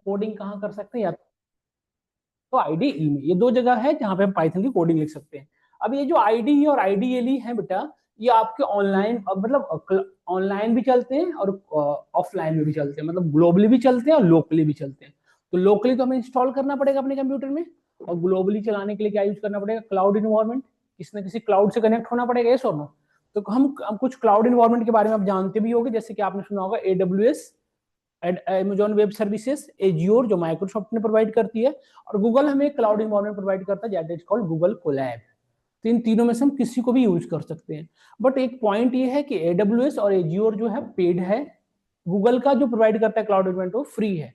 Coding कहाँ कर सकते हैं, या तो आईडीई में, ये दो जगह है जहाँ पे हम पाइथन की कोडिंग लिख सकते हैं। अब ये जो आईडीई और आईडीएलई है बेटा, ये आपके ऑनलाइन मतलब ऑनलाइन भी चलते हैं और ऑफलाइन में भी चलते हैं, मतलब ग्लोबली भी चलते हैं और लोकली भी चलते हैं। तो लोकली तो हमें इंस्टॉल करना पड़ेगा अपने कंप्यूटर में, और ग्लोबली चलाने के लिए क्या यूज करना पड़ेगा, क्लाउड इन्वायरमेंट, किसी न किसी क्लाउड से कनेक्ट होना पड़ेगा, ये नो। तो हम कुछ क्लाउड इन्वायरमेंट के बारे में आप जानते भी होंगे, जैसे कि आपने सुना होगा AWS, Amazon वेब सर्विसेज, एजियोर जो माइक्रोसॉफ्ट ने प्रोवाइड करती है, और गूगल हमें क्लाउड इन्वायरमेंट प्रोवाइड करता है that is called Google Colab. तो इन तीनों में से हम किसी को भी यूज कर सकते हैं। बट एक पॉइंट ये है कि AWS और एजियोर जो है पेड है, गूगल का जो प्रोवाइड करता है क्लाउड इन्वायरमेंट वो फ्री है।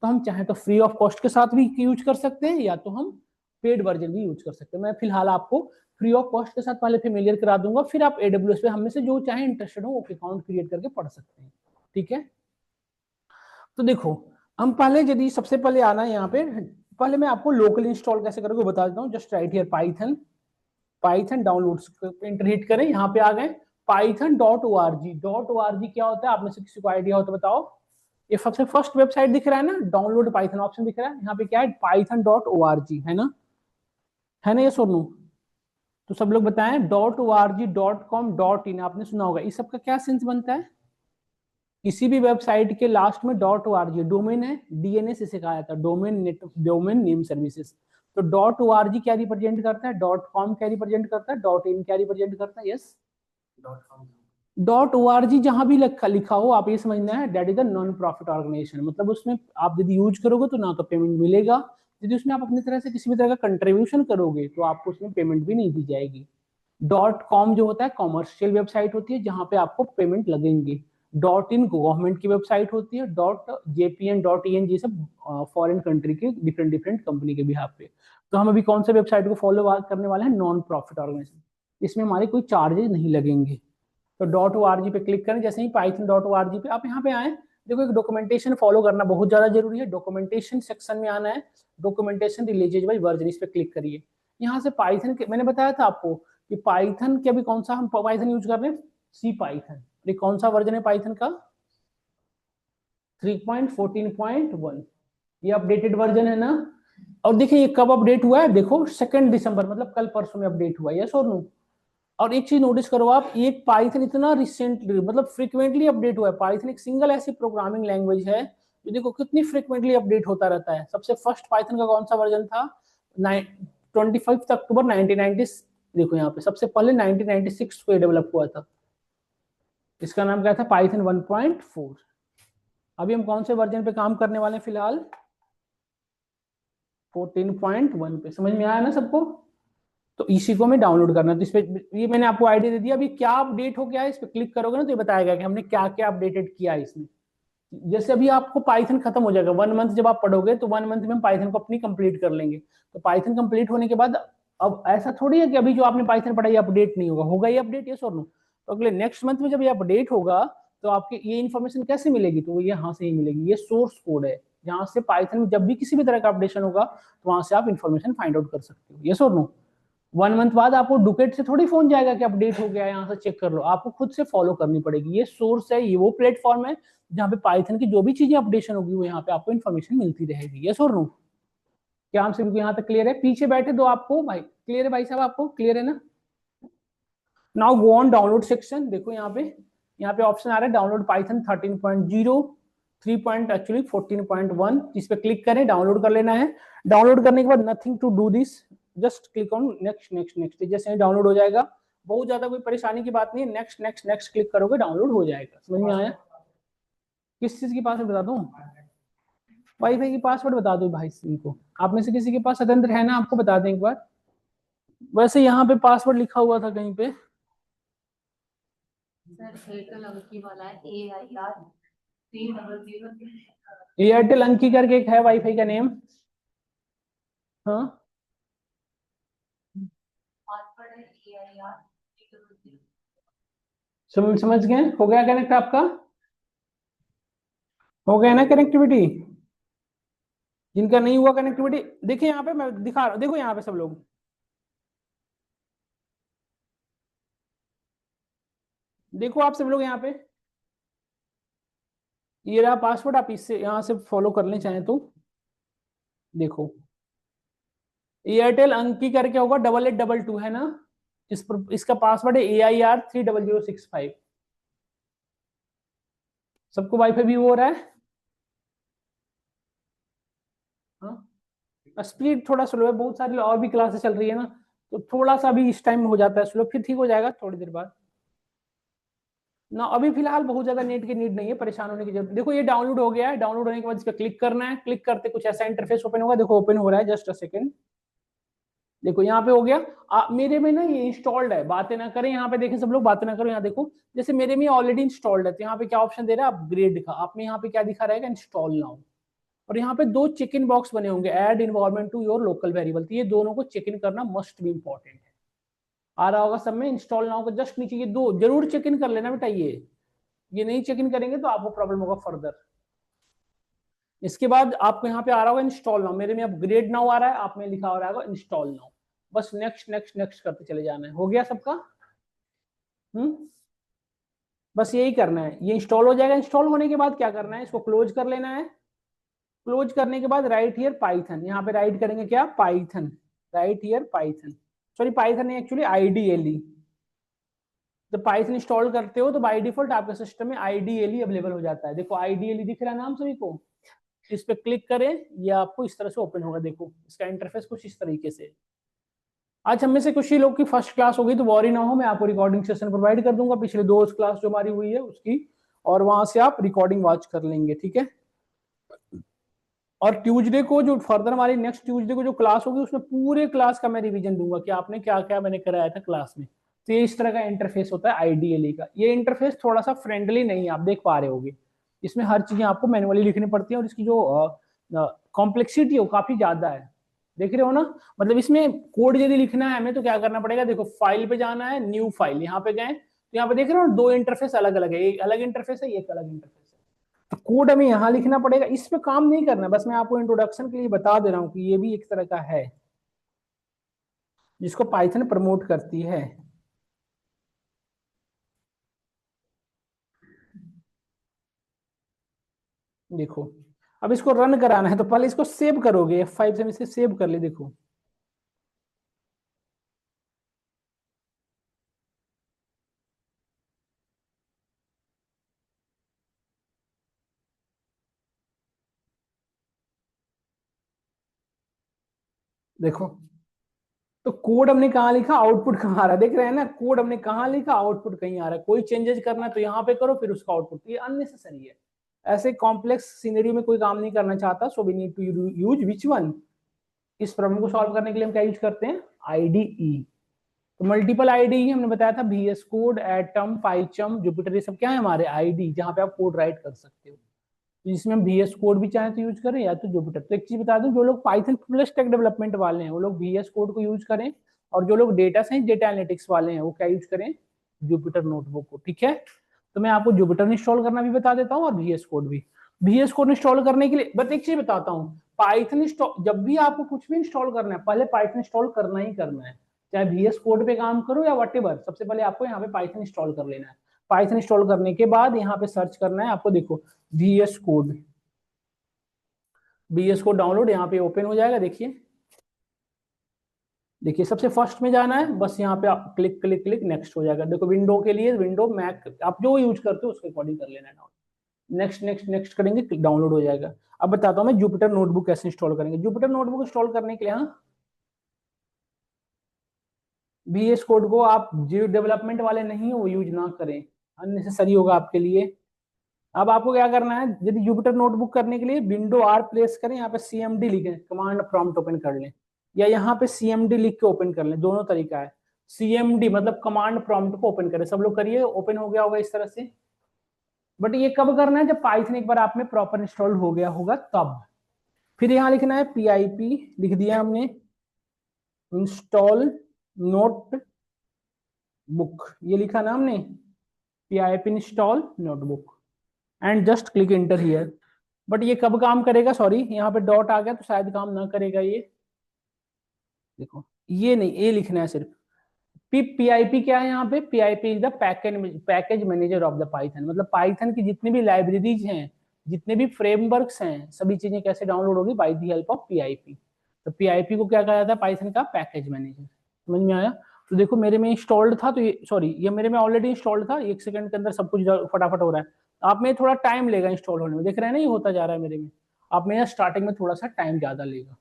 तो हम चाहे तो फ्री ऑफ कॉस्ट के साथ भी यूज कर सकते हैं, या तो हम पेड वर्जन भी यूज कर सकते हैं। मैं फिलहाल आपको फ्री ऑफ कॉस्ट के साथ पहले फेमिलियर करा दूंगा, फिर आप AWS पे हम में से जो चाहे इंटरेस्टेड हो वो अकाउंट क्रिएट करके पढ़ सकते हैं। ठीक है, तो देखो, हम पहले यदि सबसे पहले आना है यहाँ पे, पहले मैं आपको लोकल इंस्टॉल कैसे करोगे बता देता हूँ। Just right here Python, Python downloads inter hit करें, यहाँ पे आ गए python.org क्या होता है, आप में से किसी को आइडिया हो तो बताओ। ये सबसे फर्स्ट वेबसाइट दिख रहा है ना, डाउनलोड पाइथन ऑप्शन दिख रहा है, यहाँ पे क्या है, python.org है ना, ये सुनो। तो सब लोग बताएं, .org.com.in आपने सुना होगा, इस सब का क्या सेंस बनता है, किसी भी वेबसाइट के लास्ट में .org डोमेन है, डीएनएस इसे कहा जाता है, डोमेन नेम सर्विसेज। तो .org क्या रिप्रेजेंट करता है, .com क्या रिप्रेजेंट करता है, .in क्या रिप्रेजेंट करता है, यस। .org जहां भी लिखा हो आप ये समझना है that is a non profit organisation, मतलब उसमें आप यदि यूज करोगे तो ना तो पेमेंट मिलेगा, यदि उसमें आप अपनी तरह से किसी भी तरह का कंट्रीब्यूशन करोगे तो आपको उसमें पेमेंट भी नहीं दी जाएगी। .com जो होता है कॉमर्शियल वेबसाइट होती है जहां पे आपको पेमेंट लगेंगे। .in गवर्नमेंट की वेबसाइट होती है। .jpn .en ये सब फॉरेन कंट्री के डिफरेंट डिफरेंट कंपनी के बिहाफ पे। तो हम अभी कौन से वेबसाइट को फॉलो करने वाले हैं, नॉन प्रॉफिट ऑर्गेनाइजेशन, इसमें हमारे कोई चार्जेस नहीं लगेंगे। तो .org पे क्लिक करें, जैसे ही python.org पे आप यहाँ पे आए, देखो एक डॉक्यूमेंटेशन फॉलो करना बहुत ज्यादा जरूरी है, डॉक्यूमेंटेशन सेक्शन में आना है, डॉक्यूमेंटेशन रिलीजेज बाई वर्जन, इस पे क्लिक करिए। यहाँ से पाइथन के मैंने बताया था आपको कि पाइथन के अभी कौन सा हम पाइथन यूज कर रहे हैं, सी पाइथन। ये कौन सा वर्जन है पाइथन का, 3.14.1, ये अपडेटेड वर्जन है ना। और देखिए ये कब अपडेट हुआ है, देखो 2 दिसंबर, मतलब कल परसों में अपडेट हुआ है, यस और नो। और एक चीज नोटिस करो आप, ये पाइथन इतना रिसेंटली मतलब फ्रीक्वेंटली अपडेट हुआ है, पाइथन एक सिंगल ऐसी प्रोग्रामिंग लैंग्वेज है जो देखो कितनी फ्रीक्वेंटली अपडेट होता रहता है। सबसे फर्स्ट पाइथन का कौन सा वर्जन था, 25 अक्टूबर 1990, देखो यहाँ पे सबसे पहले 1996 को डेवलप हुआ था, इसका नाम क्या था, पाइथन 1.4। अभी हम कौन से वर्जन पे काम करने वाले हैं फिलहाल, 14.1 पे, समझ में आया ना सबको। तो इसी को हमें डाउनलोड करना है, तो इस पे ये मैंने आपको आईडी दे दिया, अभी क्या अपडेट हो गया है इस पे क्लिक करोगे ना तो ये बताएगा कि हमने क्या क्या अपडेटेड किया है इसमें। जैसे अभी आपको पाइथन खत्म हो जाएगा, 1 मंथ जब आप पढ़ोगे तो 1 मंथ में हम पाइथन को अपनी कंप्लीट कर लेंगे। तो पाइथन कंप्लीट होने के बाद अब ऐसा थोड़ी है कि अभी जो आपने पाइथन पढ़ा ये अपडेट नहीं होगा, होगा ये अपडेट, यस और नो। तो अगले नेक्स्ट मंथ में जब ये अपडेट होगा तो आपके ये इन्फॉर्मेशन कैसे मिलेगी, तो ये यहाँ से ही मिलेगी, ये सोर्स कोड है जहाँ से पाइथन में जब भी किसी भी तरह का अपडेशन होगा तो वहां से आप इन्फॉर्मेशन फाइंड आउट कर सकते हो, यस और नो। 1 मंथ बाद आपको डुकेट से थोड़ी फोन जाएगा कि अपडेट हो गया है, यहाँ से चेक कर लो, आपको खुद से फॉलो करनी पड़ेगी। ये सोर्स है, ये वो प्लेटफॉर्म है जहाँ पे पाइथन की जो भी चीजें अपडेशन होगी वो यहाँ पे आपको इन्फॉर्मेशन मिलती रहेगी, यस और नो। क्या हम सभी को यहाँ तक क्लियर है, पीछे बैठे दो आपको भाई क्लियर है, भाई साहब आपको क्लियर है ना। Now go on download section, देखो यहाँ पे ऑप्शन आ रहा है डाउनलोड पाइथन 13.0, 14.1, इस पे क्लिक करें, डाउनलोड कर लेना है। डाउनलोड करने के बाद nothing to do this, just click on next next next, जैसे डाउनलोड हो जाएगा, बहुत ज्यादा कोई परेशानी की बात नहीं है, नेक्स्ट नेक्स्ट नेक्स्ट क्लिक करोगे डाउनलोड हो जाएगा, समझ में आया। किस चीज की पासवर्ड बता दूं, वाईफाई की पासवर्ड बता दो भाई इनको, आप में से किसी के पास स्वतंत्र है ना, आपको बता दें एक बार। वैसे यहाँ पे पासवर्ड लिखा हुआ था कहीं पे, सर एयरटेल अंकी वाला है, AIR 300। एयरटेल अंकी करके एक है वाईफाई का नेम, हाँ पासवर्ड है AIR 300। समझ गए, हो गया कनेक्ट आपका, हो गया ना कनेक्टिविटी। जिनका नहीं हुआ कनेक्टिविटी, देखिए यहाँ पे मैं दिखा रहा हूँ, देखो यहाँ पे सब लोग, देखो आप सब लोग यहाँ पे, ये रहा पासवर्ड, आप इससे यहाँ से फॉलो कर लें चाहे तो। देखो एयरटेल अंकी करके होगा 8822 है ना, इस पर इसका पासवर्ड है AIR 30065। सबको वाईफाई भी हो रहा है। हाँ स्पीड थोड़ा स्लो है, बहुत सारी और भी क्लासेस चल रही है ना, तो थोड़ा सा भी इस टाइम में हो जाता है स्लो, फिर ठीक हो जाएगा थोड़ी देर बाद ना। अभी फिलहाल बहुत ज्यादा नेट की नीड नहीं है, परेशान होने की जरूरत। देखो ये डाउनलोड हो गया है, डाउनलोड होने के बाद इस पर क्लिक करना है, क्लिक करते कुछ ऐसा इंटरफेस ओपन होगा। देखो ओपन हो रहा है, जस्ट अ सेकंड। देखो यहाँ पे हो गया। मेरे में ना ये इंस्टॉल्ड है, बातें ना करें यहाँ पे, देखें सब लोग बातें ना करो। यहाँ देखो जैसे मेरे में ऑलरेडी इंस्टॉल्ड है, तो यहाँ पे क्या ऑप्शन दे रहा है अपग्रेड का, आप में यहाँ पे क्या दिखा रहेगा इंस्टॉल नाउ। और यहाँ पे दो चेक इन बॉक्स बने होंगे, add environment to your local variable, तो ये दोनों को चेक इन करना मस्ट बी इंपॉर्टेंट है। आ रहा होगा सब में इंस्टॉल नाउ को जस्ट नीचे, ये दो जरूर चेक इन कर लेना बेटा। ये नहीं चेक इन करेंगे तो आपको प्रॉब्लम होगा फर्दर। इसके बाद आपको यहाँ पे आ रहा होगा इंस्टॉल नाउ, मेरे में अपग्रेड नाउ आ रहा है, आप में लिखा हो रहा होगा इंस्टॉल नाउ। बस नेक्स्ट नेक्स्ट नेक्स्ट करते चले जाना है। हो गया सबका? बस यही करना है, ये इंस्टॉल हो जाएगा। इंस्टॉल होने के बाद क्या करना है, इसको क्लोज कर लेना है। क्लोज करने के बाद राइट हियर पाइथन, यहाँ पे राइट करेंगे क्या Python, right here Python, sorry Python नहीं एक्चुअली आईडीएलई। जब पाइथन इंस्टॉल करते हो तो बाय डिफॉल्ट आपके सिस्टम में आईडीएलई अवेलेबल हो जाता है। देखो आईडीएलई दिख रहा है नाम सभी को, इस पे क्लिक करें, ये आपको इस तरह से ओपन होगा। देखो इसका इंटरफेस कुछ इस तरीके से। आज हम में से कुछ ही लोग की फर्स्ट क्लास होगी तो वॉरी ना हो, मैं आपको रिकॉर्डिंग सेशन प्रोवाइड कर दूंगा पिछले 2 क्लास जो हमारी हुई है उसकी, और वहां से आप रिकॉर्डिंग वॉच कर लेंगे, ठीक है। और ट्यूसडे को जो फर्दर हमारी नेक्स्ट ट्यूसडे को जो क्लास होगी उसमें पूरे क्लास का मैं रिवीजन दूंगा कि आपने क्या क्या मैंने कराया था क्लास में। तो ये इस तरह का इंटरफेस होता है आईडीएलई का। ये इंटरफेस थोड़ा सा फ्रेंडली नहीं है, आप देख पा रहे होगे, इसमें हर चीजें आपको मैनुअली लिखनी पड़ती है और इसकी जो कॉम्प्लेक्सिटी है वो काफी ज्यादा है। देख रहे हो ना, मतलब इसमें कोड यदि लिखना है हमें तो क्या करना पड़ेगा, देखो फाइल पे जाना है, न्यू फाइल, यहाँ पे गए तो यहाँ पे देख रहे हो दो इंटरफेस अलग अलग है, एक अलग इंटरफेस है, एक अलग इंटरफेस है। तो कोड हमें यहाँ लिखना पड़ेगा, इस पे काम नहीं करना, बस मैं आपको इंट्रोडक्शन के लिए बता दे रहा हूँ कि ये भी एक तरह का है जिसको पाइथन प्रमोट करती है। देखो अब इसको रन कराना है तो पहले इसको सेव करोगे, F5 से हम इसे सेव कर ले। देखो देखो तो कोड हमने कहाँ लिखा, आउटपुट कहाँ आ रहा है, देख रहे हैं ना, कोड हमने कहाँ लिखा, आउटपुट कहीं आ रहा है। कोई चेंजेस करना है तो यहाँ पे करो, फिर उसका आउटपुट, ये अननेसेसरी है। ऐसे कॉम्प्लेक्स सिनेरियो में कोई काम नहीं करना चाहता, so we need to use which one. इस प्रॉब्लम को सॉल्व करने के लिए हम क्या यूज करते हैं, आईडीई। तो मल्टीपल आईडी हमने बताया था, VS कोड, एटम, पाइचम, जुपिटर, ये सब क्या है हमारे आईडी, जहां पे आप कोड राइट कर सकते हो। तो जिसमें हम VS कोड भी चाहे तो यूज करें या तो जुपिटर। तो एक चीज बता दूं, जो लोग पाइथन फुल स्टैक डेवलपमेंट वाले हैं वो लोग VS कोड को यूज करें, और जो लोग डेटा साइंस डेटा एनालिटिक्स वाले हैं वो क्या यूज करें, जुपिटर नोटबुक को, ठीक है। तो मैं आपको जुपिटर इंस्टॉल करना भी बता देता हूँ और VS कोड भी। VS कोड इंस्टॉल करने के लिए बस एक चीज बताता हूँ, पाइथन इंस्टॉल जब भी आपको कुछ भी इंस्टॉल करना है पहले पाइथन इंस्टॉल करना ही करना है, चाहे VS कोड पे काम करो या वटेवर, सबसे पहले आपको यहाँ पे पाइथन इंस्टॉल कर लेना है। पाइथन इंस्टॉल करने के बाद यहाँ पे सर्च करना है आपको, देखो VS code, VS code download यहाँ पे ओपन हो जाएगा। देखिए देखिए सबसे फर्स्ट में जाना है, बस यहाँ पे आप क्लिक क्लिक क्लिक नेक्स्ट हो जाएगा। देखो विंडो के लिए विंडो, मैक आप जो यूज करते हो उसके अकॉर्डिंग कर लेना है डाउनलोड। नेक्स्ट नेक्स्ट नेक्स्ट करेंगे डाउनलोड हो जाएगा। अब बताता हूँ मैं जुपिटर नोटबुक कैसे इंस्टॉल करेंगे। जुपिटर नोटबुक इंस्टॉल करने के लिए, हाँ VS कोड को आप जो डेवलपमेंट वाले नहीं हो वो यूज ना करें, अननेसेसरी होगा आपके लिए। अब आपको क्या करना है, यदि जुपिटर नोटबुक करने के लिए विंडो आर प्रेस करें, यहाँ पे CMD लिखें, कमांड प्रॉम्प्ट ओपन कर लें, या यहाँ पे CMD लिख के ओपन कर लें, दोनों तरीका है। CMD मतलब कमांड प्रॉम्प्ट को ओपन करें, सब लोग करिए, ओपन हो गया होगा इस तरह से। बट ये कब करना है, जब पाइथन एक बार आप में प्रॉपर इंस्टॉल हो गया होगा तब। फिर यहाँ लिखना है PIP, लिख दिया हमने, इंस्टॉल नोट बुक, ये लिखा ना हमने, PIP install notebook, and just click inter here. But ये कब काम करेगा, सॉरी यहाँ पे डॉट आ गया तो शायद काम ना करेगा ये। देखो ये नहीं, ये लिखना है सिर्फ। PIP क्या है यहाँ पे, PIP is the package manager of the Python, मतलब पाइथन की जितनी भी लाइब्रेरीज हैं जितने भी फ्रेमवर्क्स हैं सभी चीजें कैसे डाउनलोड होगी, by the help of PIP. तो पीआईपी को क्या कहा जाता है, पाइथन का पैकेज मैनेजर। समझ में आया? तो देखो मेरे में इंस्टॉल्ड था, तो ये सॉरी ये मेरे में ऑलरेडी इंस्टॉल्ड था, 1 सेकंड के अंदर सब कुछ फटाफट हो रहा है। आप में थोड़ा टाइम लेगा इंस्टॉल होने में, देख रहे हैं ना ये होता जा रहा है मेरे में। आप में स्टार्टिंग में थोड़ा सा टाइम ज्यादा लेगा।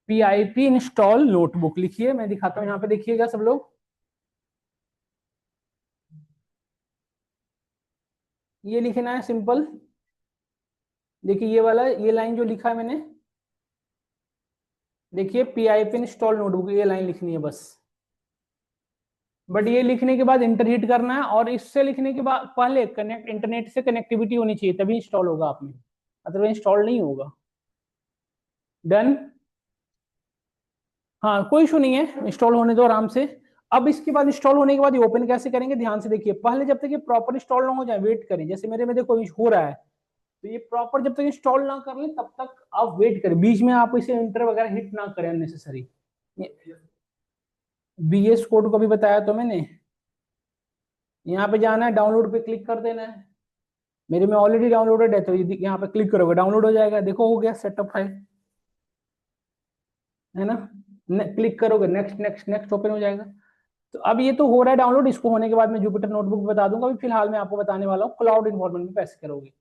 पीआईपी इंस्टॉल नोटबुक लिखिए, मैं दिखाता हूँ यहाँ पे, देखिएगा सब लोग। ये लिखना है सिंपल। देखिए ये वाला, ये लाइन जो लिखा है मैंने, देखिए पीआईपी इंस्टॉल नोटबुक, ये लाइन लिखनी है बस। बट ये लिखने के बाद इंटर हिट करना है, और इससे लिखने के बाद पहले कनेक्ट, इंटरनेट से कनेक्टिविटी होनी चाहिए तभी इंस्टॉल होगा आप में, अदरवाइज इंस्टॉल नहीं होगा। डन। हाँ कोई इशू नहीं है, इंस्टॉल होने दो आराम से। अब इसके बाद इंस्टॉल होने के बाद ये ओपन कैसे करेंगे, ध्यान से देखिए। पहले जब तक ये प्रॉपर इंस्टॉल ना हो जाए वेट करें, जैसे मेरे में देखो हो रहा है, तो ये प्रॉपर जब तक इंस्टॉल ना कर ले तब तक आप वेट करें, बीच में आप इसे इंटर वगैरह हिट ना करें अननेसेसरी। बीएस कोड को भी बताया तो मैंने, यहाँ पे जाना है, डाउनलोड पे क्लिक कर देना है। मेरे में ऑलरेडी डाउनलोडेड है, तो यहाँ पे क्लिक करोगे डाउनलोड हो जाएगा, देखो हो गया सेटअप है ना। क्लिक करोगे नेक्स्ट नेक्स्ट नेक्स्ट ओपन हो जाएगा। तो अब ये तो हो रहा है डाउनलोड, इसको होने के बाद मैं जुपिटर नोटबुक बता दूंगा। अभी फिलहाल मैं आपको बताने वाला हूँ क्लाउड इन्वायरमेंट में कैसे करोगे।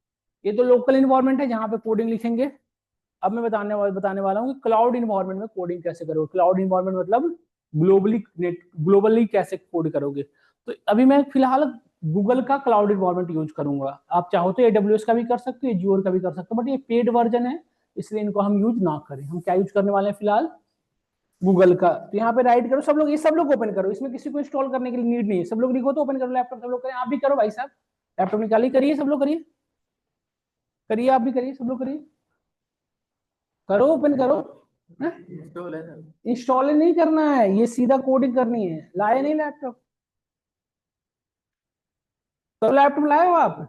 ये तो लोकल इन्वायरमेंट है जहाँ पे कोडिंग लिखेंगे। अब मैं बताने वाला हूँ कि क्लाउड इन्वायरमेंट में कोडिंग कैसे करोगे। क्लाउड इन्वायरमेंट मतलब ग्लोबली कैसे कोड करोगे। तो अभी मैं फिलहाल गूगल का क्लाउड इन्वायरमेंट यूज करूंगा। आप चाहो तो AWS का भी कर सकते हो, एज्योर का भी कर सकते हो, बट ये पेड वर्जन है, इसलिए इनको हम यूज ना करें। हम क्या यूज करने वाले हैं फिलहाल, गूगल का। तो यहाँ पे राइट करो सब लोग, ये सब लोग ओपन करो, इसमें किसी को इंस्टॉल करने की नीड नहीं है। सब लोग लिखो तो ओपन करो लैपटॉप, सब लोग करें, आप भी करो भाई साहब, लैपटॉप निकालिए, करिए सब लोग, करिए करिए, आप भी करिए, सब लोग करिए, करो ओपन करो। इंस्टॉल नहीं करना है, ये सीधा कोडिंग करनी है। लाए नहीं लैपटॉप, तो लैपटॉप लाए हो आप?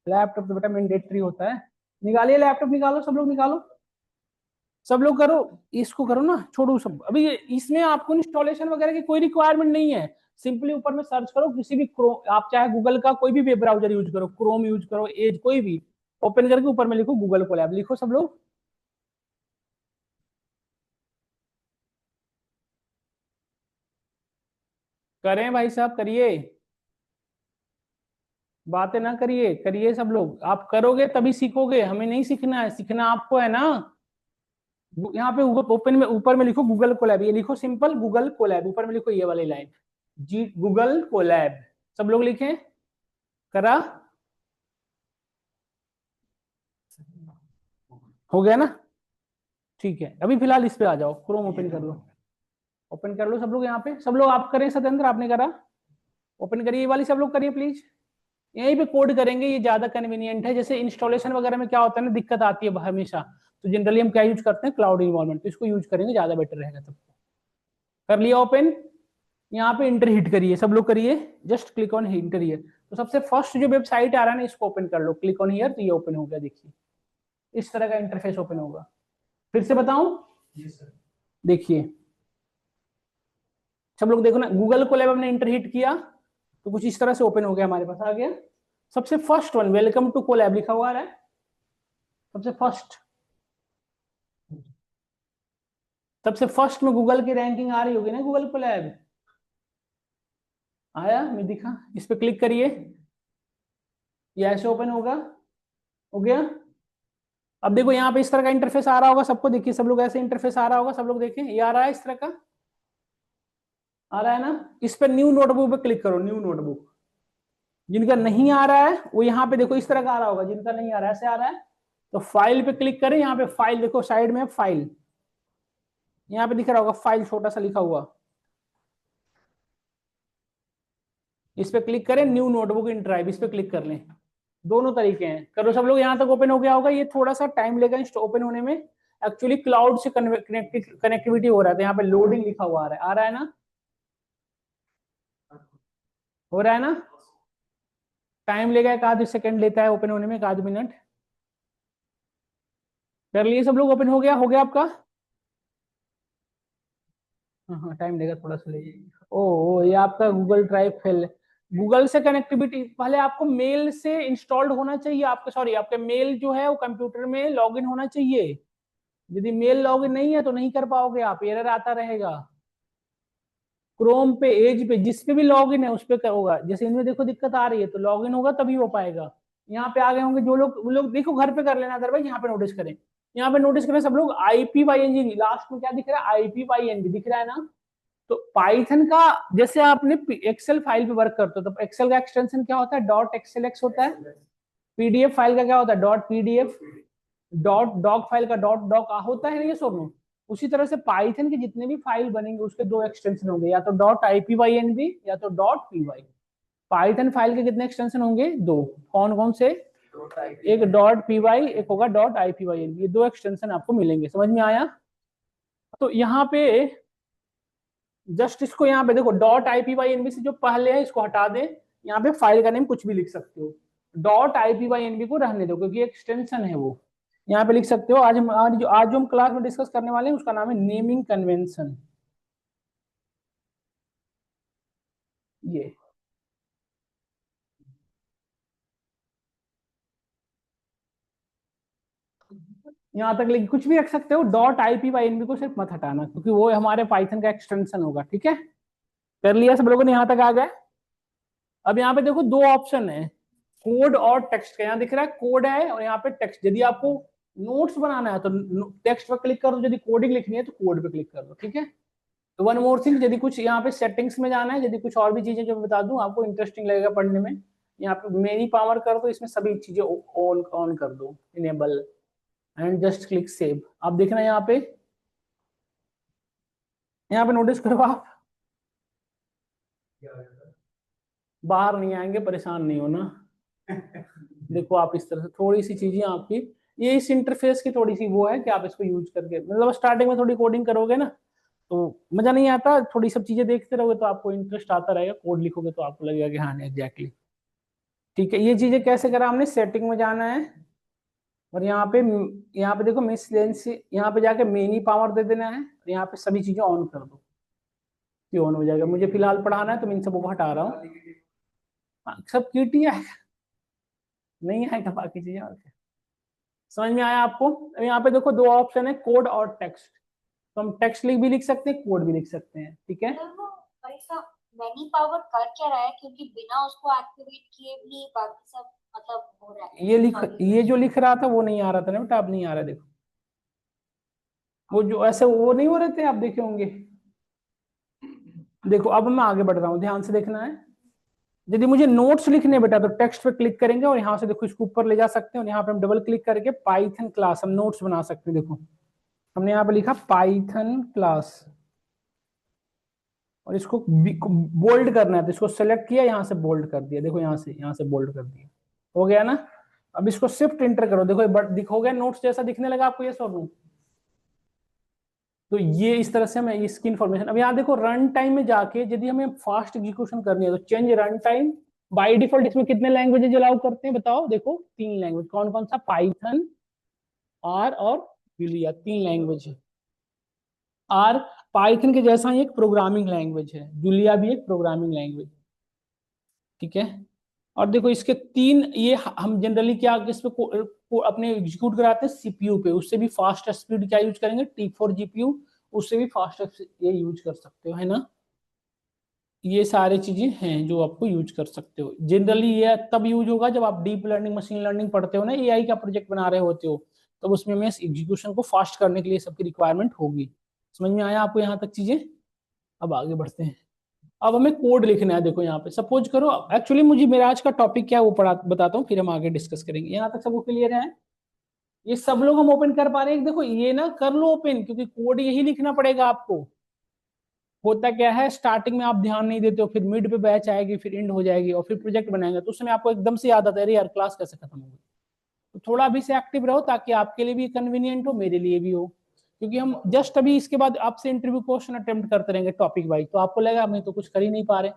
लैपटॉप तो बेटा मैंडेटरी होता है, निकालिए लैपटॉप, निकालो सब लोग निकालो, सब लोग करो। इसको करो ना, छोड़ो सब। अभी इसमें आपको इंस्टॉलेशन वगैरह की कोई रिक्वायरमेंट नहीं है। सिंपली ऊपर में सर्च करो किसी भी आप चाहे गूगल का कोई भी वेब ब्राउजर यूज करो, क्रोम यूज करो, एज कोई भी, ओपन करके ऊपर में लिखो गूगल कोलैब, लिखो सब लोग। करें भाई साहब, करिए, बातें ना करिए, करिए सब लोग। आप करोगे तभी सीखोगे, हमें नहीं सीखना है, सीखना आपको है ना। यहाँ पे ओपन में ऊपर में लिखो गूगल कोलैब, ये लिखो सिंपल गूगल कोलैब, ऊपर में लिखो ये वाली लाइन, जी गूगल कोलैब, सब लोग लिखें। करा, हो गया ना? ठीक है, अभी फिलहाल इस पे आ जाओ, क्रोम ओपन कर लो, ओपन कर लो सब लोग। यहाँ पे सब लोग आप करें, सत्येंद्र आपने करा, ओपन करिए, ये वाली सब लोग करिए प्लीज। यहीं पे कोड करेंगे, ये ज्यादा कन्वीनियंट है। जैसे इंस्टॉलेशन वगैरह में क्या होता है ना, दिक्कत आती है हमेशा, तो जनरली हम क्या यूज करते हैं, क्लाउड इन्वायरमेंट, तो इसको यूज करेंगे, ज्यादा बेटर रहेगा। तब कर लिया ओपन, यहाँ पे इंटर हिट करिए, सब लोग करिए, just click on inter here. तो सबसे फर्स्ट जो वेबसाइट आ रहा है ना, इसको ओपन कर लो, क्लिक ऑन हियर, तो ये ओपन हो गया। देखिए इस तरह का इंटरफेस ओपन होगा। फिर से बताऊं, देखिए सब लोग देखो ना, गूगल को लैब हमने इंटर हिट किया तो कुछ इस तरह से ओपन हो गया, हमारे पास आ गया। सबसे first one, welcome to Colab लिखा हुआ है, सबसे फर्स्ट, सबसे फर्स्ट में गूगल की रैंकिंग आ रही होगी ना, गूगल कोलैब आया, मैं दिखा, इस पे क्लिक करिए, ये ऐसे ओपन होगा, हो गया। अब देखो यहाँ पे इस तरह का इंटरफेस आ रहा होगा सबको, देखिए सब लोग ऐसे इंटरफेस आ रहा होगा, सब लोग देखें, ये आ रहा है इस तरह का, आ रहा है ना। इस पर न्यू नोटबुक पे क्लिक करो, न्यू नोटबुक। जिनका नहीं आ रहा है वो यहाँ पे देखो इस तरह का आ रहा होगा, जिनका नहीं आ रहा है ऐसे आ रहा है, तो फाइल पे क्लिक करें। यहाँ पे फाइल देखो साइड में फाइल, यहाँ पे दिख रहा होगा फाइल छोटा सा लिखा हुआ, इस पे क्लिक करें, न्यू नोटबुक इन ड्राइव, इस पे क्लिक कर लें। दोनों तरीके हैं, करो सब लोग। यहाँ तक ओपन हो गया होगा, ये थोड़ा सा टाइम लेगा ओपन होने में, एक्चुअली क्लाउड से कनेक्टिविटी हो रहा है, तो यहाँ पे लोडिंग लिखा हुआ आ रहा है ना, हो रहा है ना। टाइम लेगा, एक आध सेकंड लेता है ओपन होने में, एक आध मिनट। कर लिए सब लोग, ओपन हो गया आपका। हाँ हाँ टाइम लेगा, थोड़ा सा लेगा। ओ ये आपका गूगल ड्राइव फेल, गूगल से कनेक्टिविटी पहले आपको मेल से इंस्टॉल्ड होना चाहिए, आपके सॉरी आपके मेल जो है वो कंप्यूटर में लॉगिन होना चाहिए। यदि मेल लॉगिन नहीं है तो नहीं कर पाओगे आप, एरर आता रहेगा। क्रोम पे, एज पे, जिस पे भी लॉगिन है उस पे होगा। जैसे इनमें देखो दिक्कत आ रही है तो लॉगिन होगा तभी हो पाएगा। यहाँ पे आ गए होंगे जो लोग, वो लोग देखो घर पे कर लेना, अदरवाइज यहाँ पे नोटिस करें। यहाँ पे नोटिस करें सब लोग IPYNG, लास्ट में क्या दिख रहा है, IPYNG दिख रहा है ना। तो पाइथन का, जैसे आपने एक्सेल फाइल पे वर्क करते हो तो एक्सेल का एक्सटेंशन क्या होता है, डॉट एक्सएलएक्स होता है। PDF फाइल का क्या होता है, dot PDF। Dot doc file का डॉट डॉक होता है ना, ये सोनू। उसी तरह से पाइथन के जितने भी फाइल बनेंगे उसके दो एक्सटेंशन होंगे, या तो डॉट IPYNB या तो डॉट PY। पाइथन फाइल के कितने एक्सटेंशन होंगे, दो। कौन कौन से, एक डॉट PY, एक होगा डॉट IPYNB। ये दो एक्सटेंशन आपको मिलेंगे, समझ में आया। तो यहाँ पे जस्ट इसको यहाँ पे देखो, डॉट IPYNB से जो पहले है इसको हटा दें। यहाँ पे फाइल का नेम कुछ भी लिख सकते हो, डॉट IPYNB को रहने दो क्योंकि एक्सटेंशन है वो। यहाँ पे लिख सकते हो। आज जो हम क्लास में डिस्कस करने वाले हैं उसका नाम है नेमिंग कन्वेंशन। ये यहाँ तक लिख, कुछ भी रख सकते हो, डॉट IPYNB को सिर्फ मत हटाना क्योंकि वो हमारे पाइथन का एक्सटेंशन होगा। ठीक है, कर लिया सब लोगों ने, यहाँ तक आ गए। अब यहाँ पे देखो दो ऑप्शन है, कोड और टेक्स्ट का। यहाँ दिख रहा है कोड है और यहाँ पे टेक्स्ट। यदि आपको नोट्स बनाना है तो टेक्स्ट पर क्लिक कर दो, यदि कोडिंग लिखनी है तो कोड पे क्लिक कर दो। ठीक है, तो वन मोर थिंग, यदि कुछ यहाँ पे सेटिंग्स में जाना है, यदि कुछ और भी चीजें जो मैं बता दूं आपको इंटरेस्टिंग लगेगा पढ़ने में, यहाँ पे मेनी पावर कर दो, इसमें सभी चीजें ऑन ऑन कर दो, enable, and just click save. आप देखना यहाँ पे नोटिस करो आप, बाहर नहीं आएंगे, परेशान नहीं होना। देखो आप इस तरह से थोड़ी सी चीजें आपकी, ये इस इंटरफेस की थोड़ी सी वो है कि आप इसको यूज करके, मतलब स्टार्टिंग में थोड़ी कोडिंग करोगे ना तो मजा नहीं आता, थोड़ी सब चीजें देखते रहोगे तो आपको इंटरेस्ट आता रहेगा, कोड लिखोगे तो आपको लगेगा कि हाँ एग्जैक्टली। ठीक है, ये चीजें कैसे करा हमने, सेटिंग में जाना है और यहाँ पे देखो मिसलेंस, यहाँ पे जाके मेनी पावर दे देना है और यहाँ पे सभी चीजें ऑन कर दो, ये ऑन हो जाएगा। मुझे फिलहाल पढ़ाना है तो मैं इन सबको हटा रहा हूँ। हाँ, सब क्यूटी है, नहीं आएगा बाकी चीजें और क्या। समझ में आया आपको। अब यहाँ पे देखो दो ऑप्शन है, कोड और टेक्स्ट। तो हम टेक्स्ट भी लिख सकते हैं, कोड भी लिख सकते हैं। ठीक है, सर वो ऐसा मैनी पावर कर क्या रहा है, क्योंकि बिना उसको एक्टिवेट किए भी बाकी सब मतलब हो रहा है। ये जो लिख रहा था वो नहीं आ रहा था ना बेटा, अब नहीं आ रहा। देखो वो जो ऐसे वो नहीं हो रहे थे, आप देखे होंगे। देखो अब मैं आगे बढ़ रहा हूँ, ध्यान से देखना है। यदि मुझे नोट्स लिखने हैं बेटा तो टेक्स्ट पे क्लिक करेंगे और यहाँ से देखो इसको ऊपर ले जा सकते हैं और यहाँ पे हम डबल क्लिक करके पाइथन क्लास हम नोट्स बना सकते हैं। देखो हमने यहाँ पे लिखा पाइथन क्लास और इसको बोल्ड करना है तो इसको सेलेक्ट किया, यहाँ से बोल्ड कर दिया। देखो यहाँ से बोल्ड कर दिया, हो गया ना। अब इसको शिफ्ट इंटर करो, देखो दिखो गया नोट्स जैसा दिखने लगा आपको, ये सब। तो ये इस तरह से हमें इसकी इन्फॉर्मेशन। अब यहाँ देखो रन टाइम में जाके यदि हमें फास्ट एग्जीक्यूशन करनी है तो change run time. By default इसमें कितने लैंग्वेजेस अलाउ करते हैं बताओ, देखो 3 लैंग्वेज। कौन कौन सा, पाइथन, आर और जूलिया, 3 लैंग्वेज है। आर पाइथन के जैसा ही एक प्रोग्रामिंग लैंग्वेज है, जूलिया भी एक प्रोग्रामिंग लैंग्वेज। ठीक है, और देखो इसके 3 ये हम जनरली क्या इस पे अपने एग्जीक्यूट कराते हैं सीपीयू पे, उससे भी फास्ट स्पीड क्या यूज करेंगे, T4 GPU, उससे भी फास्ट ये यूज कर सकते हो, है ना। ये सारी चीजें हैं जो आपको यूज कर सकते हो। जनरली ये तब यूज होगा जब आप डीप लर्निंग, मशीन लर्निंग पढ़ते हो ना, AI का प्रोजेक्ट बना रहे होते हो, तब उसमें मैं एग्जीक्यूशन को फास्ट करने के लिए सबकी रिक्वायरमेंट होगी। समझ में आया आपको यहाँ तक चीजें। अब आगे बढ़ते हैं। अब हमें कोड लिखना है। देखो यहाँ पे सपोज करो, एक्चुअली मुझे मेरा आज का टॉपिक क्या है वो पढ़ा बताता हूँ, फिर हम आगे डिस्कस करेंगे। यहाँ तक सबको क्लियर है, ये सब लोग हम ओपन कर पा रहे हैं। देखो ये ना कर लो ओपन, क्योंकि कोड यही लिखना पड़ेगा आपको। होता क्या है, स्टार्टिंग में आप ध्यान नहीं देते हो, फिर मिड पे बैच आएगी, फिर एंड हो जाएगी और फिर प्रोजेक्ट बनाएंगे तो उसमें आपको एकदम से याद आता है अरे यार क्लास कैसे खत्म होगी। तो थोड़ा अभी से एक्टिव रहो ताकि आपके लिए भी कन्वीनियंट हो, मेरे लिए भी हो। क्योंकि हम जस्ट अभी इसके बाद आपसे इंटरव्यू क्वेश्चन अटेम्प्ट करते रहेंगे टॉपिक वाइज, तो आपको लगेगा मैं तो कुछ कर ही नहीं पा रहे।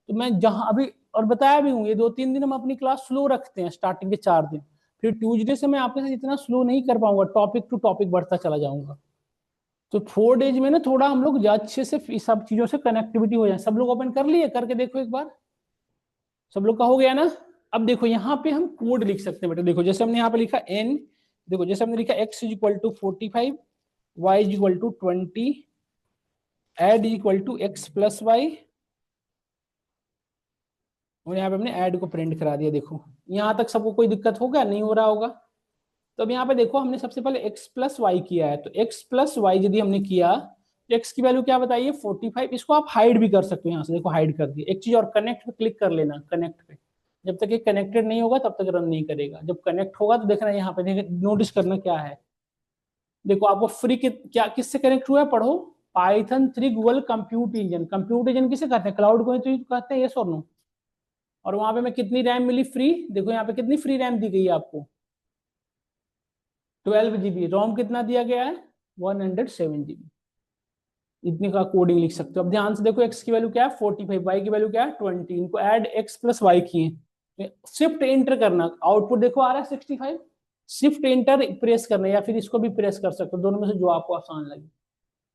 तो मैं जहां अभी और बताया भी हूँ, ये 2-3 दिन हम अपनी क्लास स्लो रखते हैं, स्टार्टिंग के 4 दिन। फिर ट्यूजडे से मैं आपके साथ इतना स्लो नहीं कर पाऊंगा, टॉपिक टू टॉपिक बढ़ता चला जाऊंगा। तो 4 डेज में ना थोड़ा हम लोग अच्छे से सब चीजों से कनेक्टिविटी हो जाए। सब लोग ओपन कर लिए, करके देखो एक बार। सब लोग का हो गया ना। अब देखो यहाँ पे हम कोड लिख सकते हैं बेटा, देखो जैसे हमने यहाँ पे लिखा n, देखो जैसे हमने लिखा x is equal to 45, y is equal to 20, add is equal to x plus y, और यहाँ पे हमने ऐड को प्रिंट करा दिया। देखो यहाँ तक सबको कोई दिक्कत होगा, नहीं हो रहा होगा। तो अब यहाँ पे देखो हमने सबसे पहले x प्लस वाई किया है, तो x प्लस वाई यदि हमने किया तो x की वैल्यू क्या बताइए 45। इसको आप हाइड भी कर सकते हो, यहाँ से देखो हाइड कर दिया। एक चीज और, कनेक्ट पे क्लिक कर लेना, कनेक्ट पे। जब तक ये कनेक्टेड नहीं होगा तब तक रन नहीं करेगा, जब कनेक्ट होगा तो देखना यहाँ पे नोटिस करना क्या है। देखो आपको फ्री क्या किससे कनेक्ट हुआ है, पढ़ो। Python 3 Google compute engine. Compute engine किसे कहते हैं, क्लाउड को तो कहते हैं, ये और नो। और वहां पे मैं कितनी रैम मिली फ्री, देखो यहाँ पे कितनी फ्री रैम दी गई है आपको, 12 GB। रोम कितना दिया गया है, 107 GB। इतने का कोडिंग लिख सकते हो। अब ध्यान से देखो, x की वैल्यू क्या है 45, y की वैल्यू क्या है 20, इनको ऐड x प्लस वाई किए, शिफ्ट एंटर करना, आउटपुट देखो आ रहा है 65। शिफ्ट एंटर प्रेस करना, या फिर इसको भी प्रेस कर सकते हो, दोनों में से जो आपको आसान लगे।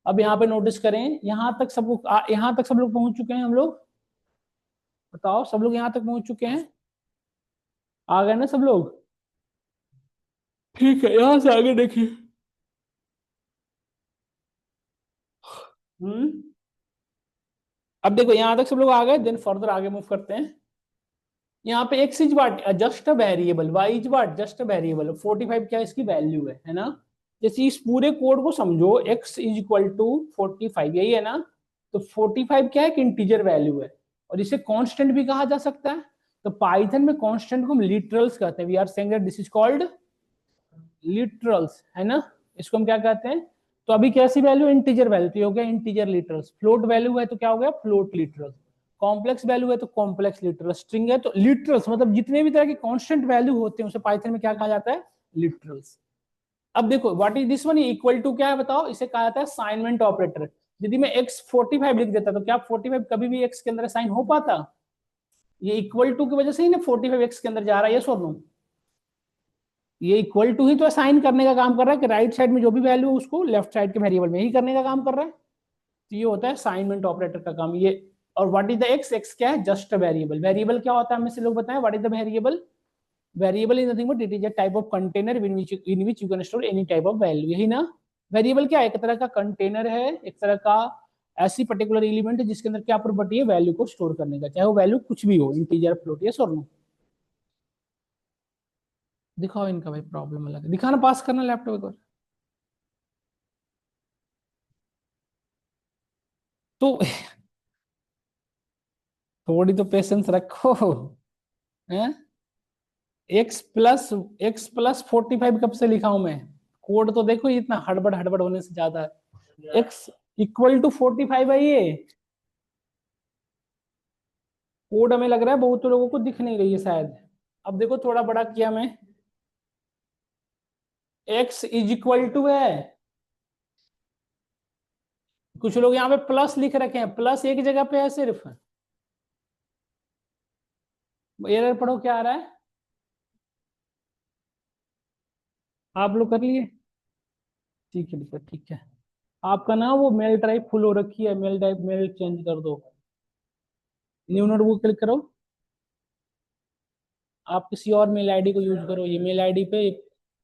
अब यहाँ पे नोटिस करें, यहाँ तक सब लोग, यहाँ तक सब लोग पहुंच चुके हैं हम लोग, बताओ सब लोग यहाँ तक पहुंच चुके हैं, आ गए ना सब लोग। ठीक है, यहाँ से आगे देखिए। हम्म। अब देखो यहाँ तक सब लोग आ गए, देन फर्दर आगे मूव करते हैं। यहाँ पे x is what just a variable, y is what just a variable, 45 क्या इसकी वैल्यू है ना। जैसे इस पूरे कोड को समझो, x इज इक्वल टू 45, यही है ना। तो 45 क्या है कि इंटीजर वैल्यू है, और इसे कांस्टेंट भी कहा जा सकता है। तो पाइथन में कांस्टेंट को हम लिटरल्स कहते हैं, we are saying that this is called literals, है ना। इसको हम क्या कहते हैं। तो अभी कैसी वैल्यू, इंटीजर वैल्यू, तो ये हो गया इंटीजर लिटरल्स। फ्लोट वैल्यू है तो क्या हो गया फ्लोट लिटरल्स। कॉम्प्लेक्स वैल्यू है तो कॉम्प्लेक्स लिटरल। स्ट्रिंग है तो लिटरल्स, मतलब जितने भी तरह के कांस्टेंट वैल्यू होते हैं उसे पाइथन में क्या कहा जाता है, लिटरल्स। अब देखो what is this one, equal to क्या है बताओ, इसे कहा जाता है असाइनमेंट ऑपरेटर। यदि मैं x 45 लिख देता तो क्या 45 कभी भी x के अंदर असाइन हो पाता, ये इक्वल टू की वजह से ही ना 45 x के अंदर जा रहा है, ये सो नो। ये इक्वल टू ही तो असाइन करने का काम कर रहा है, कि राइट साइड में जो भी वैल्यू है उसको लेफ्ट साइड के वेरिएबल में ही करने का काम कर रहा है। तो ये होता है असाइनमेंट ऑपरेटर का काम ये। और what is the x, x क्या है जस्ट अ वेरिएबल। वेरिएबल क्या होता है हमें से लोग बताएं, what is the variable. Variable is nothing but it is a type of container in which you can store any type of value, यही ना। वेरिएबल क्या है, एक तरह का कंटेनर है, एक तरह का ऐसी पर्टिकुलर एलिमेंट है जिसके अंदर क्या प्रॉपर्टी है, वैल्यू को स्टोर करने का, चाहे वो वैल्यू कुछ भी हो, इंटीजर फ्लोट, यस और नो। दिखाओ इनका भाई प्रॉब्लम अलग है, दिखाना पास करना लैपटॉप एक बार। तो थोड़ी तो पेशेंस रखो हैं। x प्लस 45 कब से लिखा हूं मैं, कोड तो देखो, इतना हड़बड़ हड़बड़ होने से ज्यादा है। x इक्वल टू 45 है ये कोड, हमें लग रहा है बहुत लोगों को दिख नहीं रही है शायद। अब देखो थोड़ा बड़ा किया मैं, x इज इक्वल टू है, कुछ लोग यहाँ पे प्लस लिख रखे हैं, प्लस एक जगह पे है सिर्फ। एरर पढ़ो क्या आ रहा है, आप लोग कर लिए। ठीक है ठीक है ठीक है। आपका ना वो मेल ड्राइव फुल हो रखी है, मेल ड्राइव मेल चेंज कर दो, न्यू नोटबुक क्लिक करो। आप किसी और मेल आईडी को यूज करो, ये मेल आईडी पे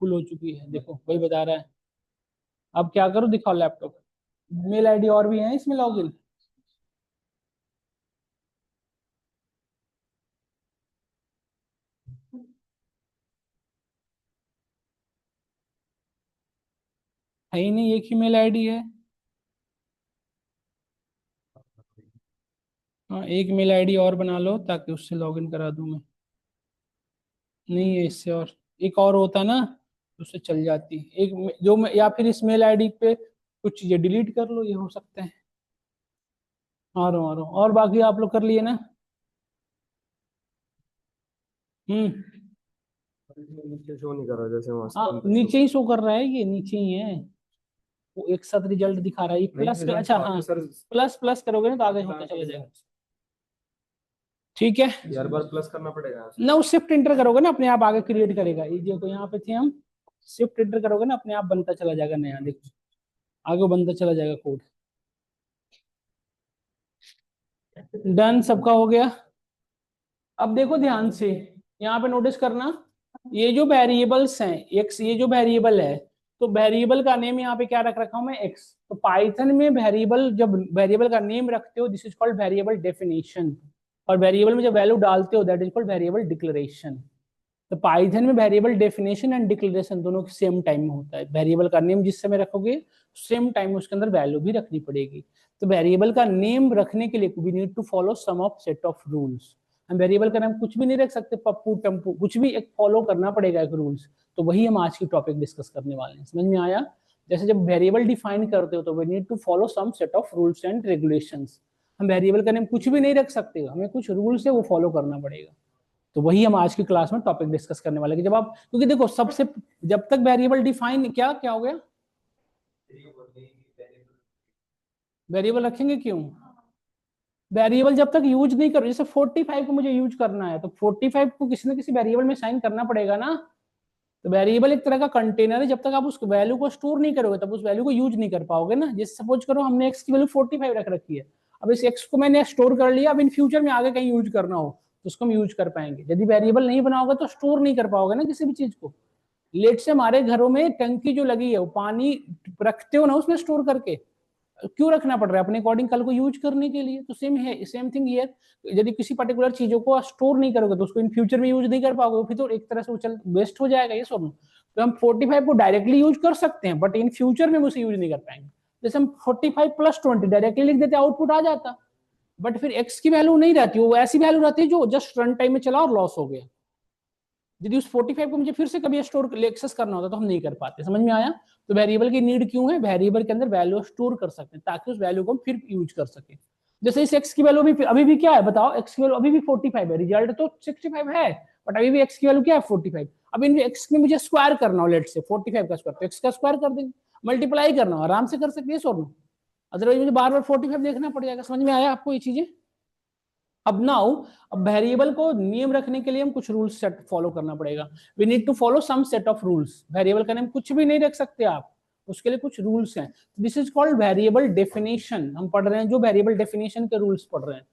फुल हो चुकी है, देखो वही बता रहा है। अब क्या करो, दिखाओ लैपटॉप, मेल आईडी और भी है इसमें लॉगिन। है ही नहीं, एक ही मेल आईडी है। हाँ एक मेल आईडी और बना लो ताकि उससे लॉगिन करा दूं मैं। नहीं है इससे, और एक और होता ना तो उससे चल जाती एक या फिर इस मेल आईडी पे कुछ चीजें डिलीट कर लो, ये हो सकता है। आ रहा हूँ, और बाकी आप लोग कर लिए ना। हम्म। नीचे शो नहीं कर रहा जैसे वहां हाँ नीचे ही शो कर रहा है, ये नीचे ही है, वो एक साथ रिजल्ट दिखा रहा है, ये प्लस पे, अच्छा हाँ सर प्लस प्लस करोगे ना तो आगे होता चला जाएगा। ठीक है, यार बार प्लस करना पड़ेगा। ना वो शिफ्ट इंटर करोगे ना अपने आप आगे क्रिएट करेगा, ये देखो यहाँ पे थे हम, शिफ्ट इंटर करोगे ना अपने आप बनता चला जाएगा नया, देखो आगे बनता चला जाएगा कोड। डन, सबका हो गया। अब देखो ध्यान से, यहाँ पे नोटिस करना, ये जो वेरिएबल्स हैं एक्स, ये जो वेरिएबल है, तो वेरिएबल का नेम यहाँ पे क्या रख रखा हूं मैं, एक्स। तो पाइथन में वेरिएबल, जब वेरिएबल का नेम रखते हो, this is called variable definition, और वेरिएबल में जब वैल्यू डालते हो, that is called variable declaration. तो पाइथन में वेरिएबल डेफिनेशन एंड डिक्लेरेशन दोनों सेम टाइम में होता है। वेरिएबल का नेम जिस समय रखोगे, सेम टाइम उसके अंदर वैल्यू भी रखनी पड़ेगी। तो वेरिएबल का नेम रखने के लिए we need to follow some of set of rules. हम वेरिएबल का नाम कुछ भी नहीं रख सकते, पप्पू टम्पू, कुछ भी एक फॉलो करना पड़ेगा, एक रूल्स। तो वही हम आज की टॉपिक डिस्कस करने वाले हैं। समझ में आया? जैसे जब वेरिएबल डिफाइन करते हो तो we need to follow some set of rules and regulations. हम वेरिएबल का नेम कुछ भी नहीं रख सकते, हमें कुछ रूल्स है वो फॉलो करना पड़ेगा। तो वही हम आज की क्लास में टॉपिक डिस्कस करने वाले हैं। जब आप, क्योंकि देखो सबसे, जब तक वेरिएबल डिफाइन, क्या क्या हो गया, वेरिएबल रखेंगे क्यों? वेरिएबल जब तक यूज नहीं करो, जैसे 45 को मुझे यूज करना है, तो 45 को किसी न किसी वेरिएबल में साइन करना पड़ेगा ना। तो वेरिएबल एक तरह का कंटेनर है, जब तक आप उस वैल्यू को स्टोर नहीं करोगे तब उस वैल्यू को यूज नहीं कर पाओगे ना। जैसे सपोज करो हमने एक्स की वैल्यू 45 रख रखी है, अब इस एक्स को मैंने स्टोर कर लिया, अब इन फ्यूचर में आगे कहीं यूज करना हो तो उसको हम यूज कर पाएंगे। यदि वेरिएबल नहीं बनाओगे तो स्टोर नहीं कर पाओगे ना किसी भी चीज को। लेट से हमारे घरों में टंकी जो लगी है, वो पानी रखते हो ना उसमें स्टोर करके, क्यों रखना पड़ रहा है? अपने अकॉर्डिंग कल को यूज करने के लिए। तो सेम है, सेम थिंग हियर। यदि किसी पर्टिकुलर चीजों को स्टोर नहीं करोगे तो उसको इन फ्यूचर में यूज नहीं कर पाओगे, फिर तो एक तरह से वो चल वेस्ट हो जाएगा ये सब। तो हम 45 को डायरेक्टली यूज कर सकते हैं, बट इन फ्यूचर में उसे यूज नहीं कर पाएंगे। जैसे हम 45 + 20 डायरेक्टली लिख देते, आउटपुट आ जाता, बट फिर एक्स की वैल्यू नहीं रहती, वो ऐसी वैल्यू रहती है जो जस्ट रन टाइम में चला और लॉस हो गया। यदि उस 45 को मुझे फिर से कभी स्टोर एक्सेस करना होता तो हम नहीं कर पाते। समझ में आया? तो वेरिएबल की नीड क्यों है? वेरिएबल के अंदर वैल्यू स्टोर कर सकते हैं ताकि उस वैल्यू को हम फिर यूज कर सके। जैसे इस एक्स की वैल्यू अभी भी क्या है बताओ, एक्स की वैल्यू अभी भी 45 है, रिजल्ट तो 65 है, बट अभी भी एक्स की वैल्यू क्या है, 45। अब इन एक्स में मुझे स्क्वायर करना हो, लेट से 45 का स्क्वायर, तो एक्स का स्क्वायर कर देंगे, मल्टीप्लाई करना हो आराम से कर सकते हैं, सोनो। अदरवाइज मुझे बार बार 45 देखना पड़ जाएगा। समझ में आया आपको ये चीजें? अब नाउ, अब वेरिएबल को नियम रखने के लिए हम कुछ रूल्स सेट फॉलो करना पड़ेगा। We need to follow some set of rules. Variable का नेम कुछ भी नहीं रख सकते आप, उसके लिए कुछ रूल्स हैं। This is called variable definition. हम पढ़ रहे हैं जो वेरिएबल डेफिनेशन के रूल्स पढ़ रहे हैं।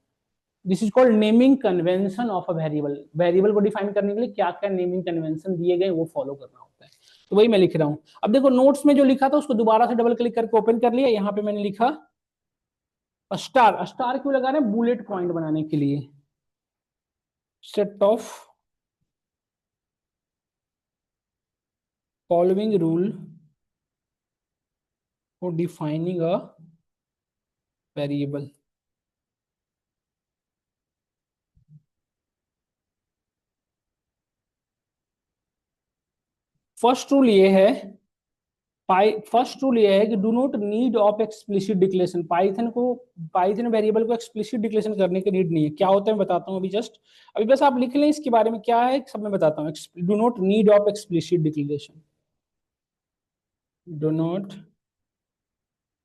This is called naming convention of a variable. Variable को डिफाइन करने के लिए क्या क्या नेमिंग कन्वेंशन दिए गए वो फॉलो करना होता है। तो वही मैं लिख रहा हूँ। अब देखो नोट्स में जो लिखा था उसको दोबारा से डबल क्लिक करके ओपन कर लिया। यहाँ पे मैंने लिखा स्टार। स्टार क्यों लगा रहे हैं? बुलेट पॉइंट बनाने के लिए। set of following rule for defining a variable। First rule ये है, फर्स्ट रूल ये है कि do not need of explicit declaration. Python variable को एक्सप्लिसिट डिक्लेरेशन करने की नीड नहीं है। क्या होता है मैं बताता हूँ अभी जस्ट, अभी बस आप लिख लें इसके बारे में क्या है सब मैं बताता हूँ। Do not need of explicit declaration, do not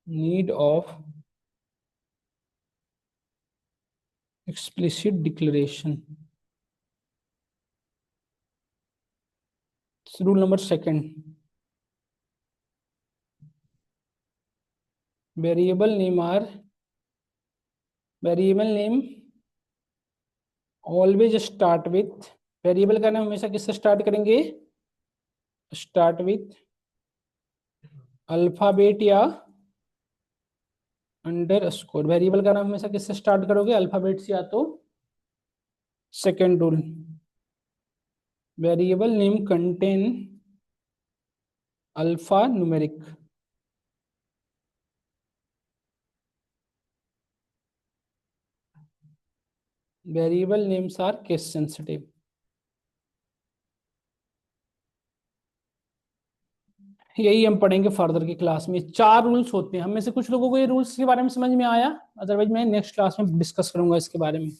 need of explicit declaration. Rule number second, variable name always start with, variable का नाम हमेशा किससे स्टार्ट करेंगे? स्टार्ट विथ अल्फाबेट या अंडरस्कोर। वेरिएबल का नाम हमेशा किससे स्टार्ट करोगे? अल्फाबेट से या तो। Second rule, variable name contain alphanumeric. Variable names are case sensitive. यही हम पढ़ेंगे फर्दर की क्लास में। 4 रूल्स होते हैं। हम में से कुछ लोगों को ये रूल्स के बारे में समझ में आया, अदरवाइज मैं नेक्स्ट क्लास में डिस्कस करूंगा इसके बारे में।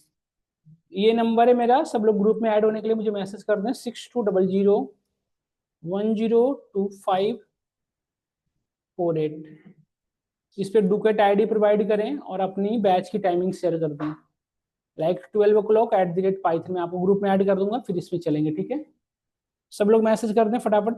ये नंबर है मेरा, सब लोग ग्रुप में ऐड होने के लिए मुझे मैसेज कर दें 6200102548। इस पे डुकेट आईडी प्रोवाइड करें और अपनी बैच की टाइमिंग शेयर कर दें। लाइक 12 o'clock @python में आपको ग्रुप में ऐड कर दूंगा, फिर इसमें चलेंगे। ठीक है, सब लोग मैसेज कर दें फटाफट।